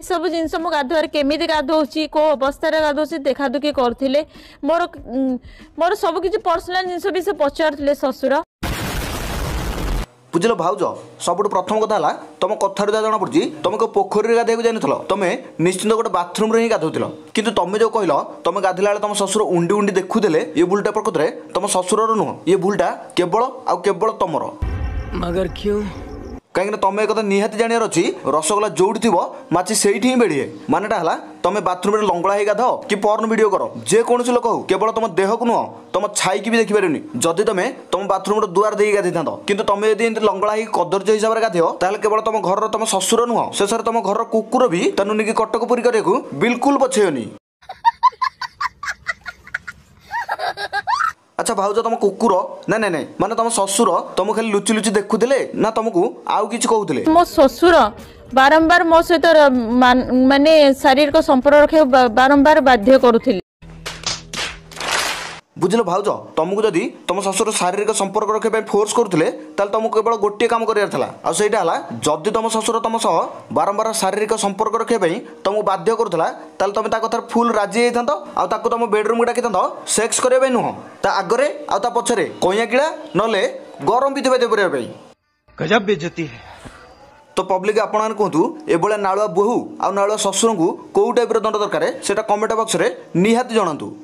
सब जिनस मु गाधुआर केमी गाधोची को अवस्था गाधोची देखा दुखी करते मोर मोर सब किसी पर्सनाल जिनस भी से पचार ससुर बुझल भाउज सबुठ प्रथम कथा है तुम कथार जहाँ जना पड़ी तुम को पोखरी गाधे जान तुम निश्चिंत गोटे बाथरूम रे ही गाधुल किंतु तुम जो कहल तुम गाधला तुम ससुर उंडी उंडी देखुले ये भूलटा प्रकृत में तुम ससुर नुह ये भूलटा केवल आउ केवल तुमर मगर क्यों कहीं तुम एक निहाती जानवर अच्छी रसगोला जोड़ी थी माची से ही बेड़े मानेटा है तुम बाथरूम लंगड़ा ही गाध कि पर्न वीडियो कर जेकोसी लोक हो केवल तुम देह को नुह तुम छाई की भी देखिपारे जदि तुम बाथरूम दुआर दे गाधे था कि तुम यदि लंगड़ा ही कदर्य हिसाब से गाधो ताल केवल तुम घर तुम ससुर नुह शेष तुम घर कुकुर भी तेन नहीं कटक पुरी करने बिल्कुल पछेनि। अच्छा भाउज तुम कुकुर ना ना माने तुम ससुर तुम खाली लुचि लुचि देखुले ना तुमको आउ किछि कहउतले मो ससुर बारंबार मो सहित माने शारीरिक संपर्क रखे बारंबार बाध्य करुथिले। बुझल भाउज तुमको जदि तुम ससुर शारीरिक संपर्क रखे फोर्स करुले तुमको केवल गोटे काम करार सहीटा है जदि तुम ससुर तुम सह बारंबार शारीरिक संपर्क रखापी तुमको बाध्य करूला तुम कथार फुल राजी होता तुम बेडरूम डाकी सेक्स करने नुह ता आगे आ पछरे कईया किड़ा नले गरम भी देवे गजब बेइज्जती है। तो पब्लिक आपण कहतु एभलिया नालुआ बोहू आ नालुआ ससुर को कौ टाइप दंड दरकार से कमेंट बॉक्स में निहाती जनातु।